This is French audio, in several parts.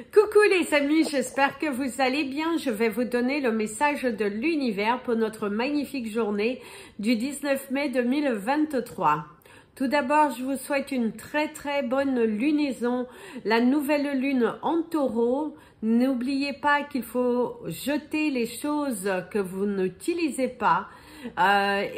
Coucou les amis, j'espère que vous allez bien. Je vais vous donner le message de l'univers pour notre magnifique journée du 19 mai 2023. Tout d'abord, je vous souhaite une très bonne lunaison, la nouvelle lune en taureau. N'oubliez pas qu'il faut jeter les choses que vous n'utilisez pas,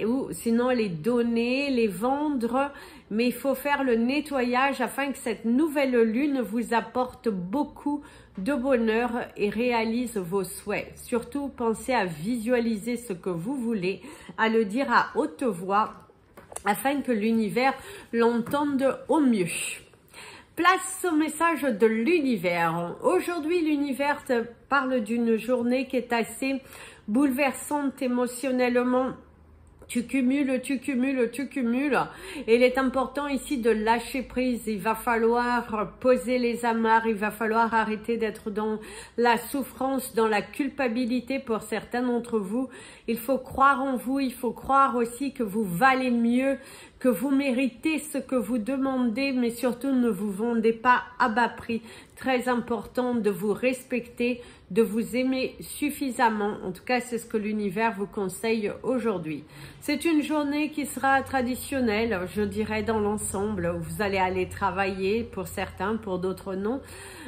ou sinon les donner, les vendre, mais il faut faire le nettoyage afin que cette nouvelle lune vous apporte beaucoup de bonheur et réalise vos souhaits. Surtout, pensez à visualiser ce que vous voulez, à le dire à haute voix afin que l'univers l'entende au mieux. Place au message de l'univers. Aujourd'hui, l'univers te parle d'une journée qui est assez bouleversante émotionnellement. Tu cumules. Et il est important ici de lâcher prise. Il va falloir poser les amarres. Il va falloir arrêter d'être dans la souffrance, dans la culpabilité pour certains d'entre vous. Il faut croire en vous. Il faut croire aussi que vous valez mieux, que vous méritez ce que vous demandez, mais surtout ne vous vendez pas à bas prix. Très important de vous respecter, de vous aimer suffisamment. En tout cas, c'est ce que l'univers vous conseille aujourd'hui. C'est une journée qui sera traditionnelle, je dirais, dans l'ensemble. Vous allez aller travailler pour certains, pour d'autres non.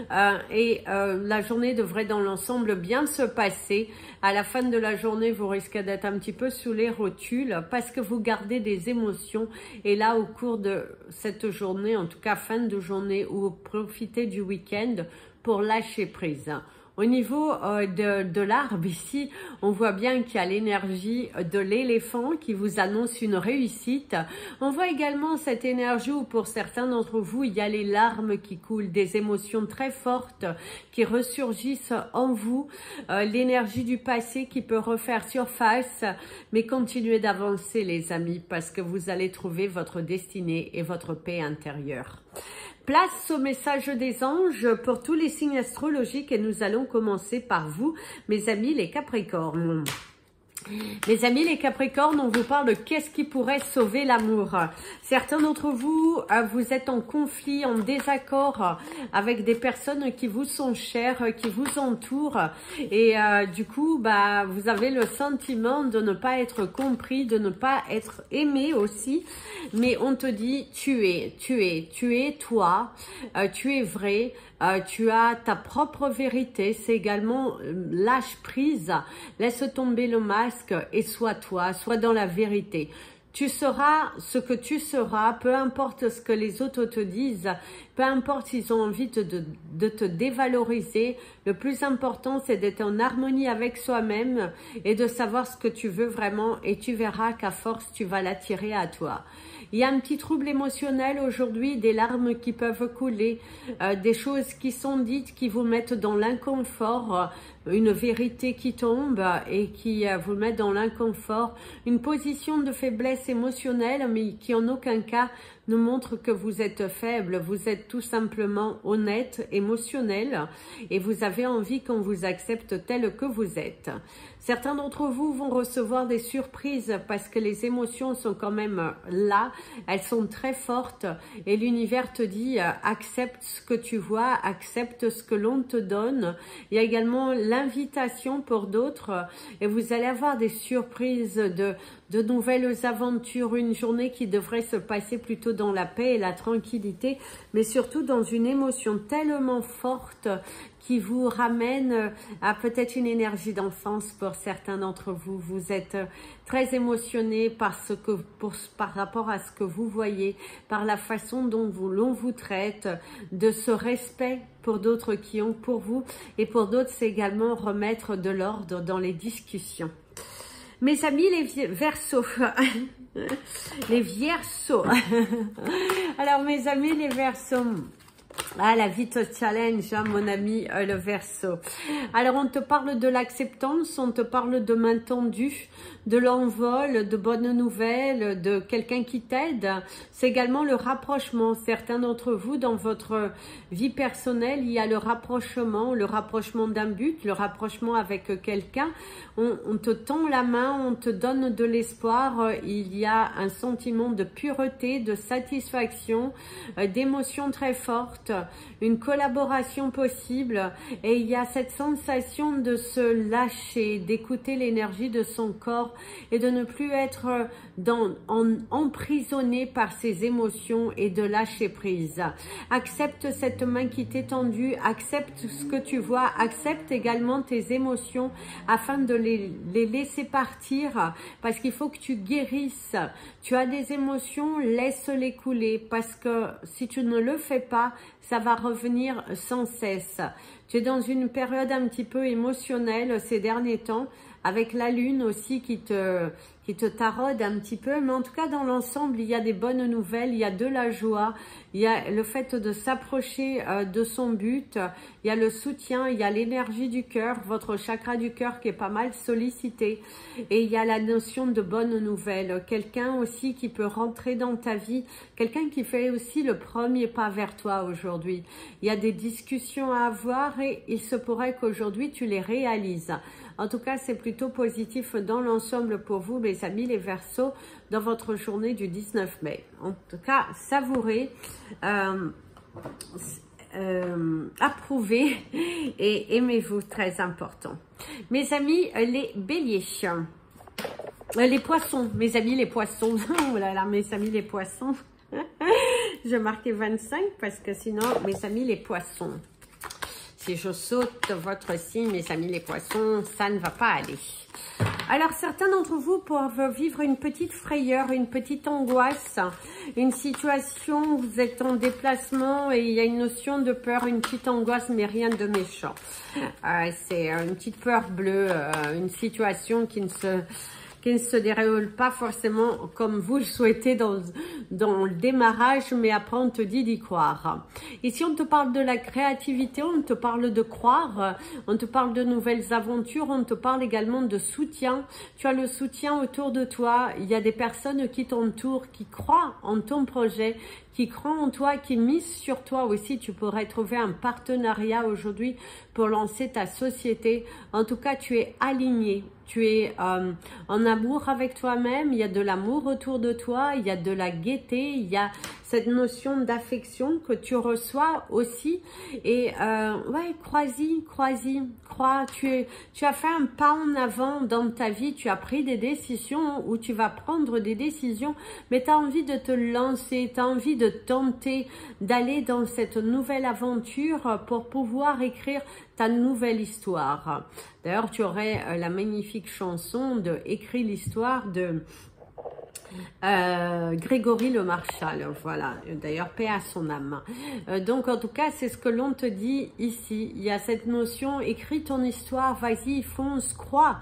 La journée devrait dans l'ensemble bien se passer. À la fin de la journée, vous risquez d'être un petit peu sous les rotules parce que vous gardez des émotions. Et là, au cours de cette journée, en tout cas fin de journée, ou profitez du week-end pour lâcher prise. Au niveau de l'arbre, ici, on voit bien qu'il y a l'énergie de l'éléphant qui vous annonce une réussite. On voit également cette énergie où pour certains d'entre vous, il y a les larmes qui coulent, des émotions très fortes qui ressurgissent en vous, l'énergie du passé qui peut refaire surface, mais continuez d'avancer les amis parce que vous allez trouver votre destinée et votre paix intérieure. Place au message des anges pour tous les signes astrologiques et nous allons commencer par vous, mes amis les Capricornes. Mes amis les Capricornes, on vous parle de qu'est-ce qui pourrait sauver l'amour. Certains d'entre vous, vous êtes en conflit, en désaccord avec des personnes qui vous sont chères, qui vous entourent. Et du coup, vous avez le sentiment de ne pas être compris, de ne pas être aimé aussi. Mais on te dit, tu es toi, tu es vrai. Tu as ta propre vérité, c'est également lâche prise, laisse tomber le masque et sois toi, sois dans la vérité. Tu seras ce que tu seras, peu importe ce que les autres te disent, peu importe s'ils ont envie de te dévaloriser. Le plus important, c'est d'être en harmonie avec soi-même et de savoir ce que tu veux vraiment et tu verras qu'à force, tu vas l'attirer à toi. Il y a un petit trouble émotionnel aujourd'hui, des larmes qui peuvent couler, des choses qui sont dites qui vous mettent dans l'inconfort, une vérité qui tombe et qui vous met dans l'inconfort, une position de faiblesse émotionnelle mais qui en aucun cas ne montre que vous êtes faible, vous êtes tout simplement honnête, émotionnel et vous avez envie qu'on vous accepte tel que vous êtes. Certains d'entre vous vont recevoir des surprises parce que les émotions sont quand même là, elles sont très fortes et l'univers te dit accepte ce que tu vois, accepte ce que l'on te donne. Il y a également l'invitation pour d'autres et vous allez avoir des surprises de nouvelles aventures, une journée qui devrait se passer plutôt dans la paix et la tranquillité, mais surtout dans une émotion tellement forte qui vous ramène à peut-être une énergie d'enfance pour certains d'entre vous. Vous êtes très émotionné par rapport à ce que vous voyez, par la façon dont l'on vous traite, de ce respect pour d'autres qui ont pour vous et pour d'autres c'est également remettre de l'ordre dans les discussions. Mes amis les Verseaux, les Vierceaux. Alors mes amis les Verseaux, la vie te challenge, hein, mon ami le Verseau. Alors on te parle de l'acceptance, on te parle de main tendue, de l'envol, de bonnes nouvelles, de quelqu'un qui t'aide. C'est également le rapprochement. Certains d'entre vous, dans votre vie personnelle, il y a le rapprochement d'un but, le rapprochement avec quelqu'un. On te tend la main, on te donne de l'espoir. Il y a un sentiment de pureté, de satisfaction, d'émotions très fortes. une collaboration possible et il y a cette sensation de se lâcher, d'écouter l'énergie de son corps et de ne plus être emprisonné par ses émotions et de lâcher prise. Accepte cette main qui t'est tendue, accepte ce que tu vois, accepte également tes émotions afin de les laisser partir parce qu'il faut que tu guérisses. Tu as des émotions, laisse-les couler parce que si tu ne le fais pas, ça va revenir sans cesse. Tu es dans une période un petit peu émotionnelle ces derniers temps avec la lune aussi qui te taraude un petit peu, mais en tout cas dans l'ensemble il y a des bonnes nouvelles, il y a de la joie, il y a le fait de s'approcher de son but, il y a le soutien, il y a l'énergie du cœur, votre chakra du cœur qui est pas mal sollicité et il y a la notion de bonnes nouvelles, quelqu'un aussi qui peut rentrer dans ta vie, quelqu'un qui fait aussi le premier pas vers toi aujourd'hui. Il y a des discussions à avoir et il se pourrait qu'aujourd'hui tu les réalises. En tout cas, c'est plutôt positif dans l'ensemble pour vous, mes amis les Verseaux, dans votre journée du 19 mai. En tout cas, savourez, approuvez et aimez-vous, très important. Mes amis, les Béliers, les Poissons, mes amis les Poissons, oh là là, mes amis les Poissons, je marquais 25 parce que sinon, mes amis les Poissons. Si je saute votre signe, mes amis les Poissons, ça ne va pas aller. Alors, certains d'entre vous peuvent vivre une petite frayeur, une petite angoisse, une situation où vous êtes en déplacement et il y a une notion de peur, une petite angoisse, mais rien de méchant. C'est une petite peur bleue, une situation qui ne se déroule pas forcément comme vous le souhaitez dans le démarrage, mais après on te dit d'y croire. Ici on te parle de la créativité, on te parle de croire, on te parle de nouvelles aventures, on te parle également de soutien. Tu as le soutien autour de toi, il y a des personnes qui t'entourent, qui croient en ton projet, qui croient en toi, qui misent sur toi aussi. Tu pourrais trouver un partenariat aujourd'hui pour lancer ta société. En tout cas, tu es aligné, tu es en amour avec toi-même, il y a de l'amour autour de toi, il y a de la gaieté, il y a cette notion d'affection que tu reçois aussi. Et ouais, crois-y, crois, tu as fait un pas en avant dans ta vie, tu as pris des décisions ou tu vas prendre des décisions, mais tu as envie de te lancer, tu as envie de tenter d'aller dans cette nouvelle aventure pour pouvoir écrire ta nouvelle histoire. D'ailleurs, tu aurais la magnifique chanson de Écris l'histoire de Grégory Le Marchal, voilà, d'ailleurs paix à son âme. Donc en tout cas c'est ce que l'on te dit ici, il y a cette notion, écris ton histoire, vas-y, fonce, crois,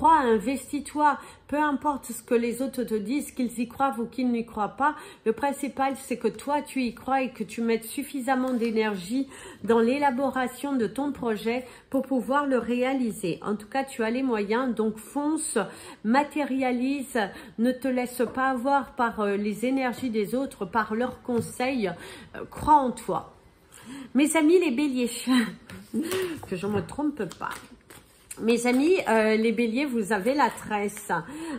investis-toi, peu importe ce que les autres te disent, qu'ils y croient ou qu'ils n'y croient pas, le principal c'est que toi tu y crois et que tu mettes suffisamment d'énergie dans l'élaboration de ton projet pour pouvoir le réaliser. En tout cas tu as les moyens, donc fonce, matérialise, ne te laisse pas avoir par les énergies des autres, par leurs conseils, crois en toi. Mes amis les Béliers, que je ne me trompe pas. Mes amis, les Béliers, vous avez la tresse.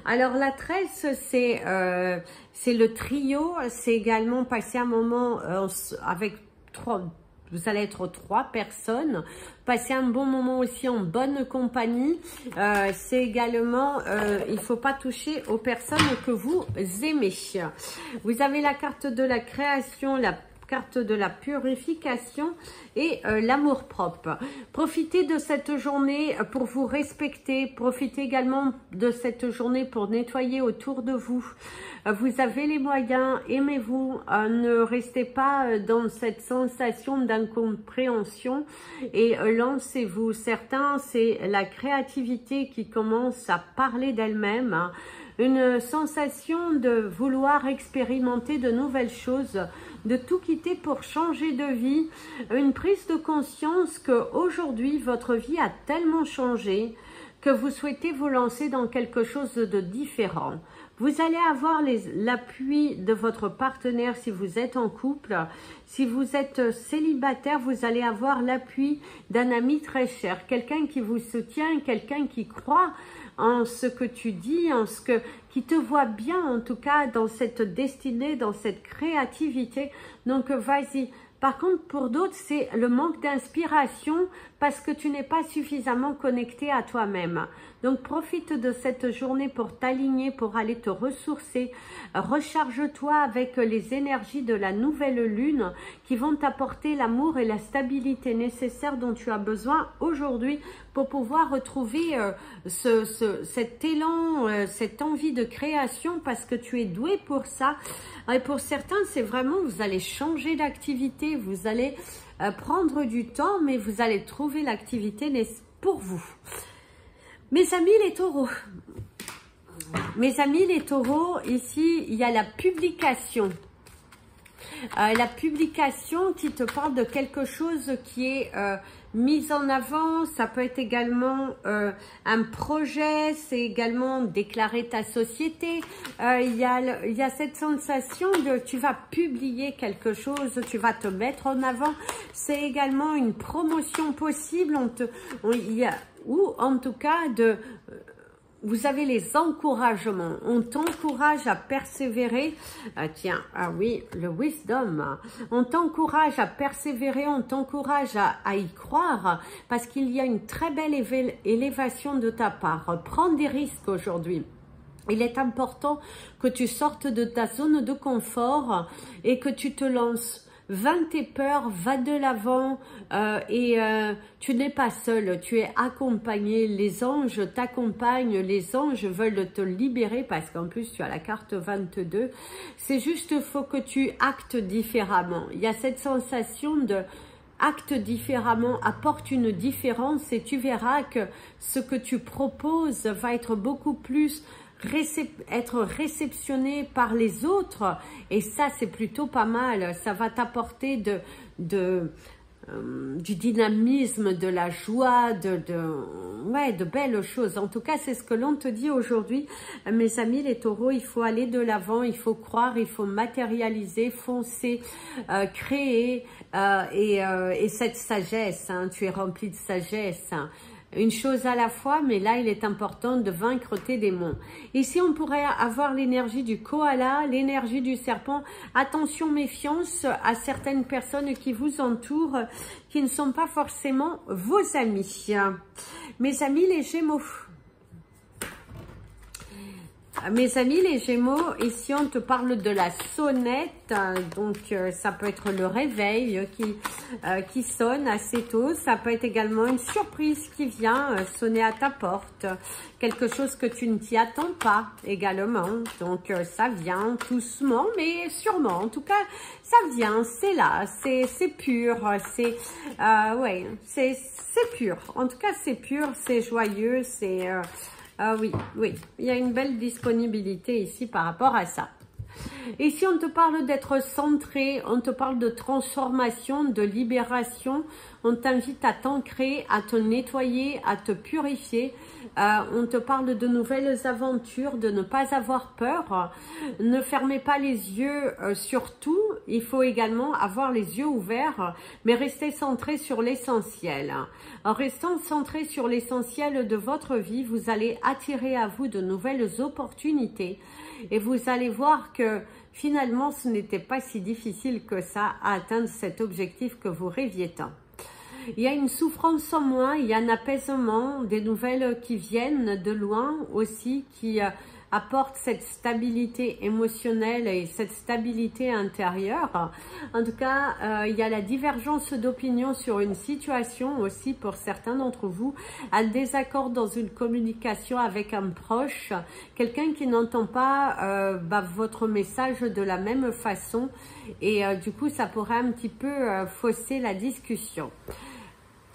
Alors la tresse, c'est le trio, c'est également passer un moment avec vous allez être 3 personnes, passer un bon moment aussi en bonne compagnie. C'est également, il ne faut pas toucher aux personnes que vous aimez. Vous avez la carte de la création, la carte de la purification et l'amour-propre. Profitez de cette journée pour vous respecter. Profitez également de cette journée pour nettoyer autour de vous. Vous avez les moyens, aimez-vous, ne restez pas dans cette sensation d'incompréhension et lancez-vous. Certains, c'est la créativité qui commence à parler d'elle-même, hein. Une sensation de vouloir expérimenter de nouvelles choses, de tout quitter pour changer de vie, une prise de conscience que aujourd'hui votre vie a tellement changé que vous souhaitez vous lancer dans quelque chose de différent. Vous allez avoir l'appui de votre partenaire si vous êtes en couple. Si vous êtes célibataire, vous allez avoir l'appui d'un ami très cher, quelqu'un qui vous soutient, quelqu'un qui croit en ce que tu dis, qui te voit bien en tout cas dans cette destinée, dans cette créativité. Donc vas-y, Par contre, pour d'autres, c'est le manque d'inspiration parce que tu n'es pas suffisamment connecté à toi-même. Donc, profite de cette journée pour t'aligner, pour aller te ressourcer. Recharge-toi avec les énergies de la nouvelle lune qui vont t'apporter l'amour et la stabilité nécessaires dont tu as besoin aujourd'hui pour pouvoir retrouver cet élan, cette envie de création parce que tu es doué pour ça. Et pour certains, c'est vraiment, vous allez changer d'activité, vous allez prendre du temps, mais vous allez trouver l'activité pour vous. Mes amis les taureaux, ici, il y a la publication. La publication qui te parle de quelque chose qui est mise en avant, ça peut être également un projet, c'est également déclarer ta société. Il y a cette sensation de tu vas publier quelque chose, tu vas te mettre en avant. C'est également une promotion possible, ou en tout cas vous avez les encouragements. On t'encourage à persévérer. Tiens, ah oui, le wisdom. On t'encourage à persévérer, on t'encourage à y croire parce qu'il y a une très belle élévation de ta part. Prends des risques aujourd'hui. Il est important que tu sortes de ta zone de confort et que tu te lances. Vainc tes peurs, va de l'avant tu n'es pas seul, tu es accompagné, les anges t'accompagnent, les anges veulent te libérer parce qu'en plus tu as la carte 22. C'est juste, faut que tu actes différemment. Il y a cette sensation de acte différemment, apporte une différence et tu verras que ce que tu proposes va être beaucoup plus être réceptionné par les autres et ça c'est plutôt pas mal, ça va t'apporter du dynamisme, de la joie, de belles choses. En tout cas, c'est ce que l'on te dit aujourd'hui, mes amis les taureaux. Il faut aller de l'avant, il faut croire, il faut matérialiser, foncer, créer et cette sagesse, hein, tu es rempli de sagesse, hein. Une chose à la fois, mais là, il est important de vaincre tes démons. Ici, on pourrait avoir l'énergie du koala, l'énergie du serpent. Attention, méfiance à certaines personnes qui vous entourent, qui ne sont pas forcément vos amis. Mes amis, les Gémeaux. Mes amis les Gémeaux, ici on te parle de la sonnette, donc ça peut être le réveil qui sonne assez tôt, ça peut être également une surprise qui vient sonner à ta porte, quelque chose que tu ne t'y attends pas également, donc ça vient doucement mais sûrement, en tout cas ça vient, c'est là, c'est pur, ouais, c'est pur, en tout cas c'est pur, c'est joyeux, c'est... oui, il y a une belle disponibilité ici par rapport à ça. Ici, on te parle d'être centré, on te parle de transformation, de libération. On t'invite à t'ancrer, à te nettoyer, à te purifier. On te parle de nouvelles aventures, de ne pas avoir peur. Ne fermez pas les yeux sur tout. Il faut également avoir les yeux ouverts, mais rester centré sur l'essentiel. En restant centré sur l'essentiel de votre vie, vous allez attirer à vous de nouvelles opportunités. Et vous allez voir que finalement, ce n'était pas si difficile que ça à atteindre cet objectif que vous rêviez tant. Il y a une souffrance en moins, il y a un apaisement, des nouvelles qui viennent de loin aussi, qui apportent cette stabilité émotionnelle et cette stabilité intérieure. En tout cas, il y a la divergence d'opinion sur une situation aussi pour certains d'entre vous, un désaccord dans une communication avec un proche, quelqu'un qui n'entend pas votre message de la même façon et du coup, ça pourrait un petit peu fausser la discussion.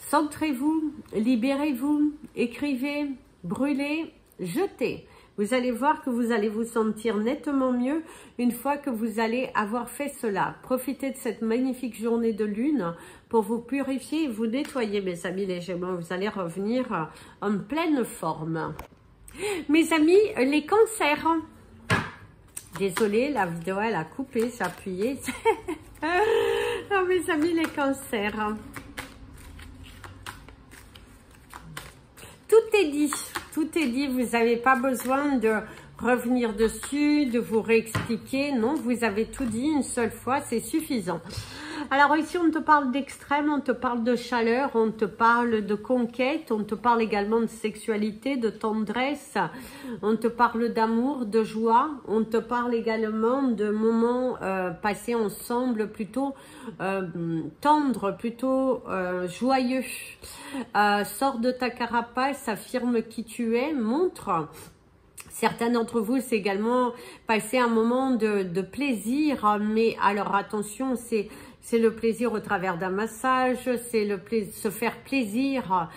Centrez-vous, libérez-vous, écrivez, brûlez, jetez. Vous allez voir que vous allez vous sentir nettement mieux une fois que vous allez avoir fait cela. Profitez de cette magnifique journée de lune pour vous purifier et vous nettoyer, mes amis les Gémeaux. Vous allez revenir en pleine forme. Mes amis, les cancers. Désolée, la vidéo elle a coupé, j'ai appuyé. Oh, mes amis, les cancers. Tout est dit, vous n'avez pas besoin de revenir dessus, de vous réexpliquer, non, vous avez tout dit une seule fois, c'est suffisant. Alors ici, on te parle d'extrême, on te parle de chaleur, on te parle de conquête, on te parle également de sexualité, de tendresse, on te parle d'amour, de joie, on te parle également de moments passés ensemble plutôt tendres, plutôt joyeux. Sors de ta carapace, affirme qui tu es, montre. Certains d'entre vous, c'est également passer un moment de plaisir, mais alors attention, c'est le plaisir au travers d'un massage, c'est le plaisir, se faire plaisir,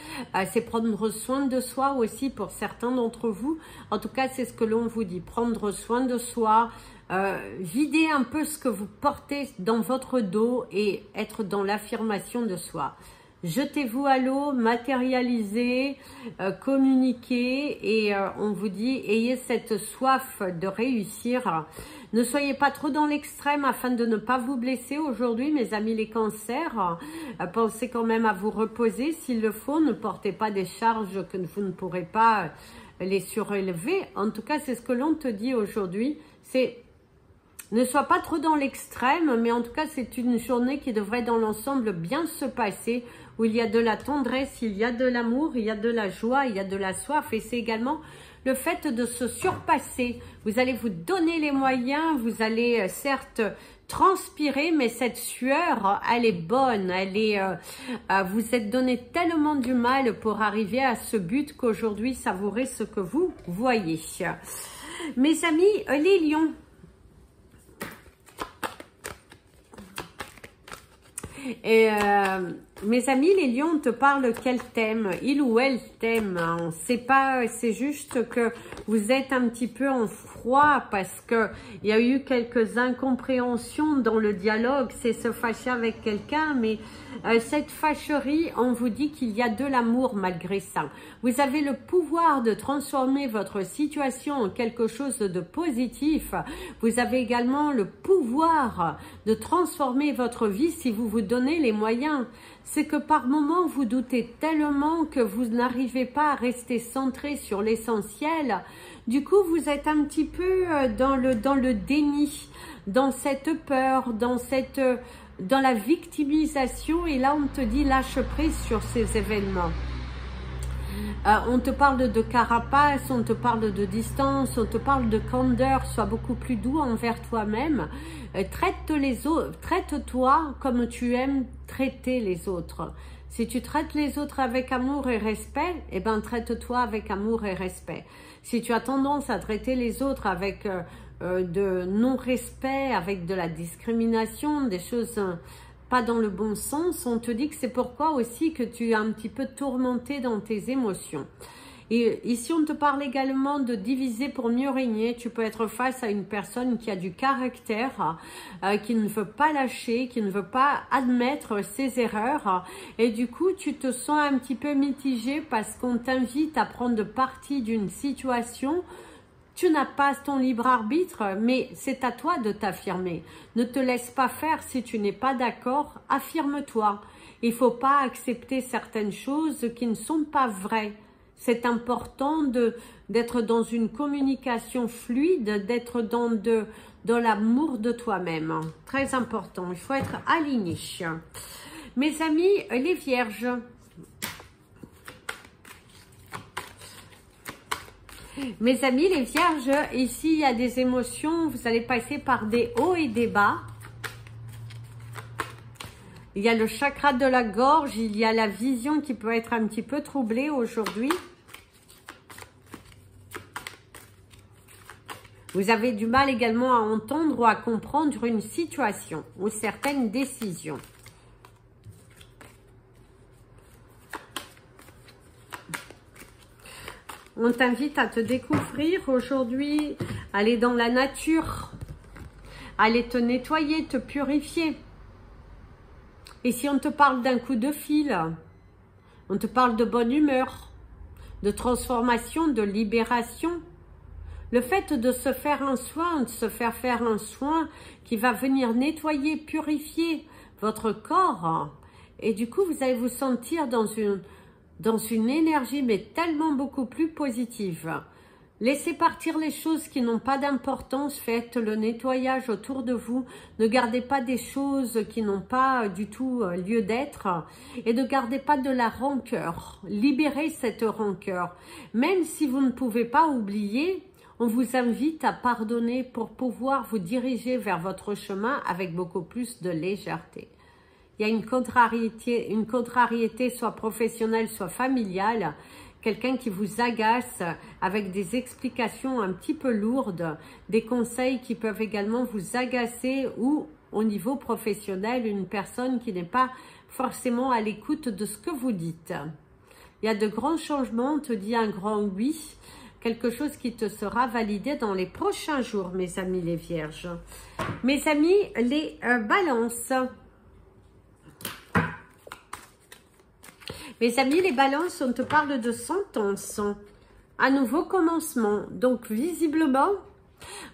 c'est prendre soin de soi aussi pour certains d'entre vous. En tout cas, c'est ce que l'on vous dit, prendre soin de soi, vider un peu ce que vous portez dans votre dos et être dans l'affirmation de soi. Jetez-vous à l'eau, matérialisez, communiquez et on vous dit, ayez cette soif de réussir. Ne soyez pas trop dans l'extrême afin de ne pas vous blesser aujourd'hui, mes amis les cancers. Pensez quand même à vous reposer s'il le faut. Ne portez pas des charges que vous ne pourrez pas les surélever. En tout cas, c'est ce que l'on te dit aujourd'hui. C'est ne sois pas trop dans l'extrême, mais en tout cas, c'est une journée qui devrait dans l'ensemble bien se passer, où il y a de la tendresse, il y a de l'amour, il y a de la joie, il y a de la soif, et c'est également le fait de se surpasser. Vous allez vous donner les moyens, vous allez certes transpirer, mais cette sueur, elle est bonne, elle est, vous êtes donné tellement du mal pour arriver à ce but qu'aujourd'hui, savourez ce que vous voyez. Mes amis, les lions, et mes amis les lions, on te parle quel thème, il ou elle t'aime, on ne sait pas, c'est juste que vous êtes un petit peu en froid parce que il y a eu quelques incompréhensions dans le dialogue, c'est se fâcher avec quelqu'un, mais cette fâcherie, on vous dit qu'il y a de l'amour malgré ça. Vous avez le pouvoir de transformer votre situation en quelque chose de positif. Vous avez également le pouvoir de transformer votre vie si vous vous donnez les moyens. C'est que par moments, vous doutez tellement que vous n'arrivez pas à rester centré sur l'essentiel. Du coup, vous êtes un petit peu dans le déni, dans cette peur, dans la victimisation. Et là, on te dit lâche prise sur ces événements. On te parle de carapace, on te parle de distance, on te parle de candeur, sois beaucoup plus doux envers toi-même. Traite-toi comme tu aimes traiter les autres. Si tu traites les autres avec amour et respect, eh ben traite-toi avec amour et respect. Si tu as tendance à traiter les autres avec de non-respect, avec de la discrimination, des choses pas dans le bon sens, on te dit que c'est pourquoi aussi que tu es un petit peu tourmenté dans tes émotions. Et ici, on te parle également de diviser pour mieux régner. Tu peux être face à une personne qui a du caractère, qui ne veut pas lâcher, qui ne veut pas admettre ses erreurs. Et du coup, tu te sens un petit peu mitigé parce qu'on t'invite à prendre parti d'une situation. Tu n'as pas ton libre arbitre, mais c'est à toi de t'affirmer. Ne te laisse pas faire si tu n'es pas d'accord, affirme-toi. Il ne faut pas accepter certaines choses qui ne sont pas vraies. C'est important d'être dans une communication fluide, d'être dans l'amour de toi-même. Très important, il faut être aligné. Mes amis, les vierges. Mes amis les vierges, ici il y a des émotions, vous allez passer par des hauts et des bas. Il y a le chakra de la gorge, il y a la vision qui peut être un petit peu troublée aujourd'hui. Vous avez du mal également à entendre ou à comprendre une situation ou certaines décisions. On t'invite à te découvrir aujourd'hui, aller dans la nature, aller te nettoyer, te purifier. Et si on te parle d'un coup de fil, on te parle de bonne humeur, de transformation, de libération. Le fait de se faire un soin, de se faire un soin qui va venir nettoyer, purifier votre corps. Et du coup, vous allez vous sentir dans une énergie, mais tellement beaucoup plus positive. Laissez partir les choses qui n'ont pas d'importance, faites le nettoyage autour de vous, ne gardez pas des choses qui n'ont pas du tout lieu d'être et ne gardez pas de la rancœur. Libérez cette rancœur. Même si vous ne pouvez pas oublier, on vous invite à pardonner pour pouvoir vous diriger vers votre chemin avec beaucoup plus de légèreté. Il y a une contrariété soit professionnelle, soit familiale, quelqu'un qui vous agace avec des explications un petit peu lourdes, des conseils qui peuvent également vous agacer ou au niveau professionnel, une personne qui n'est pas forcément à l'écoute de ce que vous dites. Il y a de grands changements, on te dit un grand oui, quelque chose qui te sera validé dans les prochains jours, mes amis les vierges. Mes amis les balances. Mes amis, les balances, on te parle de sentence, un nouveau commencement. Donc, visiblement,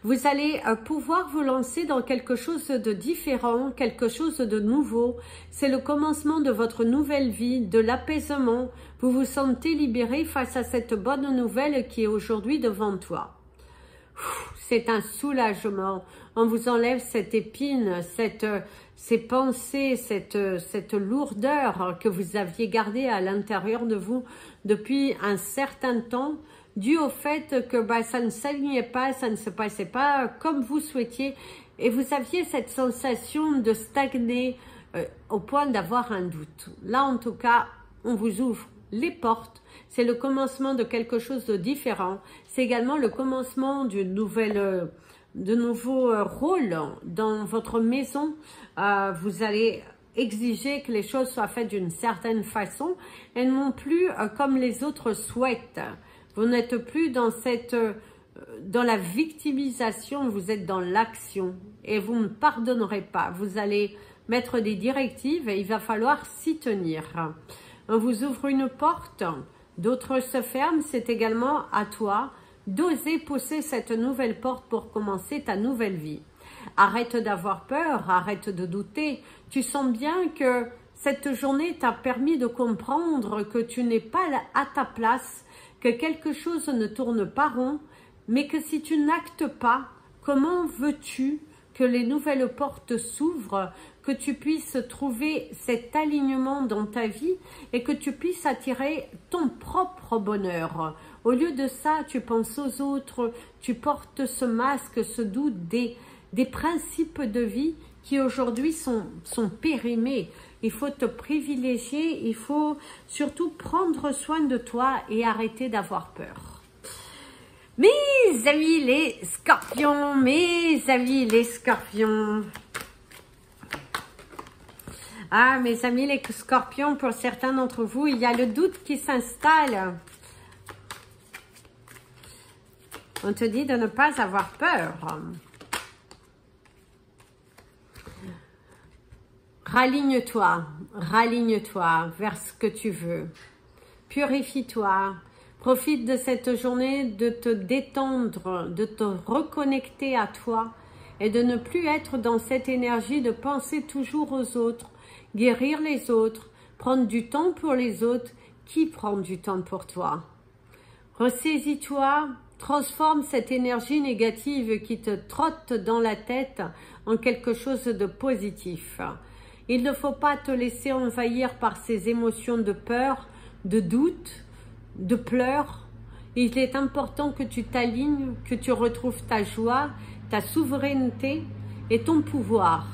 vous allez pouvoir vous lancer dans quelque chose de différent, quelque chose de nouveau. C'est le commencement de votre nouvelle vie, de l'apaisement. Vous vous sentez libéré face à cette bonne nouvelle qui est aujourd'hui devant toi. C'est un soulagement. On vous enlève cette épine, ces pensées, cette lourdeur que vous aviez gardée à l'intérieur de vous depuis un certain temps, dû au fait que ça ne s'alignait pas, ça ne se passait pas comme vous souhaitiez et vous aviez cette sensation de stagner au point d'avoir un doute. Là, en tout cas, on vous ouvre les portes. C'est le commencement de quelque chose de différent. C'est également le commencement d'une nouvelle... de nouveaux rôles dans votre maison. Vous allez exiger que les choses soient faites d'une certaine façon et non plus comme les autres souhaitent. Vous n'êtes plus dans dans la victimisation, vous êtes dans l'action et vous ne pardonnerez pas. Vous allez mettre des directives et il va falloir s'y tenir. On vous ouvre une porte, d'autres se ferment, c'est également à toi d'oser pousser cette nouvelle porte pour commencer ta nouvelle vie. Arrête d'avoir peur, arrête de douter. Tu sens bien que cette journée t'a permis de comprendre que tu n'es pas à ta place, que quelque chose ne tourne pas rond, mais que si tu n'actes pas, comment veux-tu que les nouvelles portes s'ouvrent, que tu puisses trouver cet alignement dans ta vie et que tu puisses attirer ton propre bonheur. Au lieu de ça, tu penses aux autres, tu portes ce masque, ce doute des principes de vie qui aujourd'hui sont périmés. Il faut te privilégier, il faut surtout prendre soin de toi et arrêter d'avoir peur. Mes amis les scorpions, mes amis les scorpions. Ah, mes amis les scorpions, pour certains d'entre vous, il y a le doute qui s'installe. On te dit de ne pas avoir peur. Raligne-toi vers ce que tu veux. Purifie-toi. Profite de cette journée de te détendre, de te reconnecter à toi et de ne plus être dans cette énergie de penser toujours aux autres, guérir les autres, prendre du temps pour les autres. Qui prend du temps pour toi? Ressaisis-toi, transforme cette énergie négative qui te trotte dans la tête en quelque chose de positif. Il ne faut pas te laisser envahir par ces émotions de peur, de doute, de pleurs. Il est important que tu t'alignes, que tu retrouves ta joie, ta souveraineté et ton pouvoir.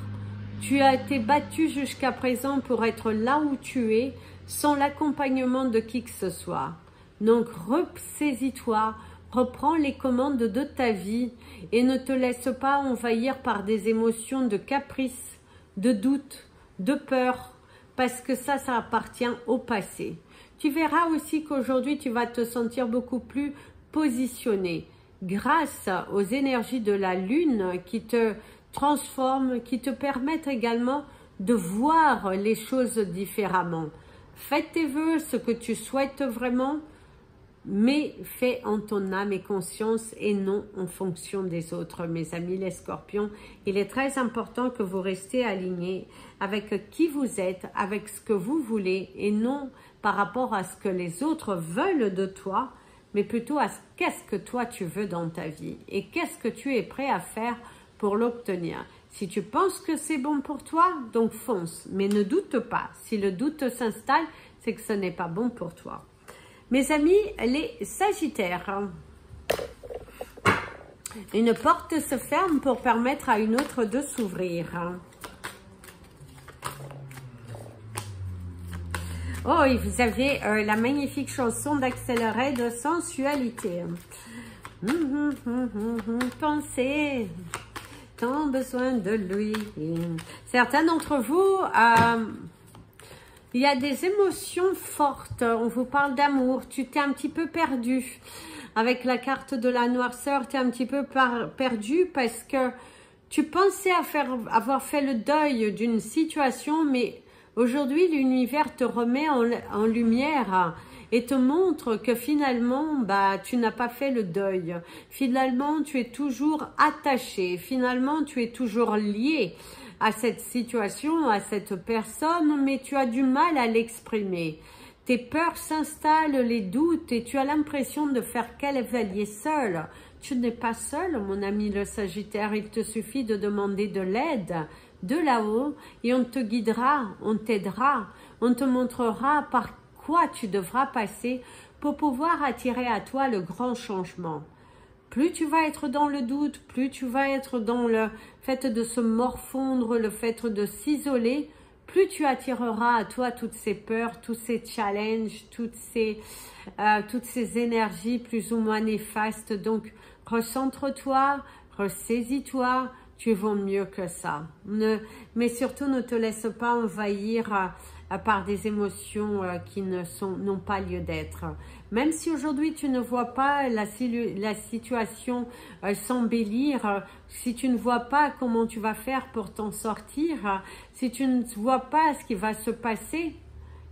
Tu as été battu jusqu'à présent pour être là où tu es, sans l'accompagnement de qui que ce soit. Donc ressaisis-toi, reprends les commandes de ta vie et ne te laisse pas envahir par des émotions de caprice, de doute, de peur, parce que ça appartient au passé. Tu verras aussi qu'aujourd'hui, tu vas te sentir beaucoup plus positionné grâce aux énergies de la lune qui te transforment, qui te permettent également de voir les choses différemment. Fais tes vœux, ce que tu souhaites vraiment, mais fais en ton âme et conscience et non en fonction des autres. Mes amis les scorpions, il est très important que vous restiez alignés avec qui vous êtes, avec ce que vous voulez et non par rapport à ce que les autres veulent de toi, mais plutôt à qu'est-ce que toi tu veux dans ta vie et qu'est-ce que tu es prêt à faire pour l'obtenir. Si tu penses que c'est bon pour toi, donc fonce, mais ne doute pas. Si le doute s'installe, c'est que ce n'est pas bon pour toi. Mes amis, les Sagittaires, une porte se ferme pour permettre à une autre de s'ouvrir. Oh, et vous avez la magnifique chanson d'Accélérer de sensualité. Pensez, tant besoin de lui. Certains d'entre vous, il y a des émotions fortes. On vous parle d'amour. Tu t'es un petit peu perdu. Avec la carte de la noirceur, tu es un petit peu perdu parce que tu pensais avoir fait le deuil d'une situation, mais aujourd'hui, l'univers te remet en lumière et te montre que finalement, tu n'as pas fait le deuil. Finalement, tu es toujours attaché. Finalement, tu es toujours lié à cette situation, à cette personne, mais tu as du mal à l'exprimer. Tes peurs s'installent, les doutes, et tu as l'impression de faire cavalier seul. Tu n'es pas seul, mon ami le Sagittaire. Il te suffit de demander de l'aide de là-haut et on te guidera, on t'aidera, on te montrera par quoi tu devras passer pour pouvoir attirer à toi le grand changement. Plus tu vas être dans le doute, plus tu vas être dans le fait de se morfondre, le fait de s'isoler, plus tu attireras à toi toutes ces peurs, tous ces challenges, toutes ces énergies plus ou moins néfastes. Donc, recentre-toi, ressaisis-toi, tu vaux mieux que ça. Mais surtout, ne te laisse pas envahir par des émotions qui n'ont pas lieu d'être. Même si aujourd'hui tu ne vois pas la situation s'embellir, si tu ne vois pas comment tu vas faire pour t'en sortir, si tu ne vois pas ce qui va se passer,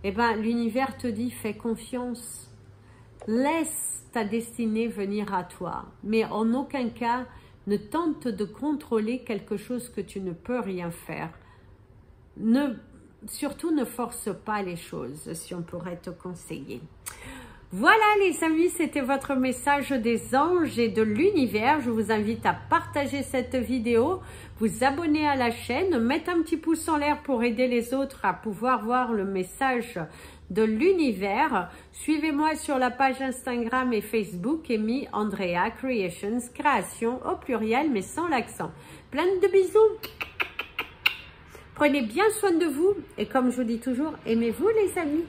eh ben, l'univers te dit fais confiance. Laisse ta destinée venir à toi. Mais en aucun cas, ne tente de contrôler quelque chose que tu ne peux rien faire. Surtout ne force pas les choses, si on pourrait te conseiller. Voilà les amis, c'était votre message des anges et de l'univers. Je vous invite à partager cette vidéo, vous abonner à la chaîne, mettre un petit pouce en l'air pour aider les autres à pouvoir voir le message de l'univers. Suivez-moi sur la page Instagram et Facebook Amy Andrea Creations, création au pluriel mais sans l'accent. Plein de bisous. Prenez bien soin de vous et comme je vous dis toujours, aimez-vous les amis.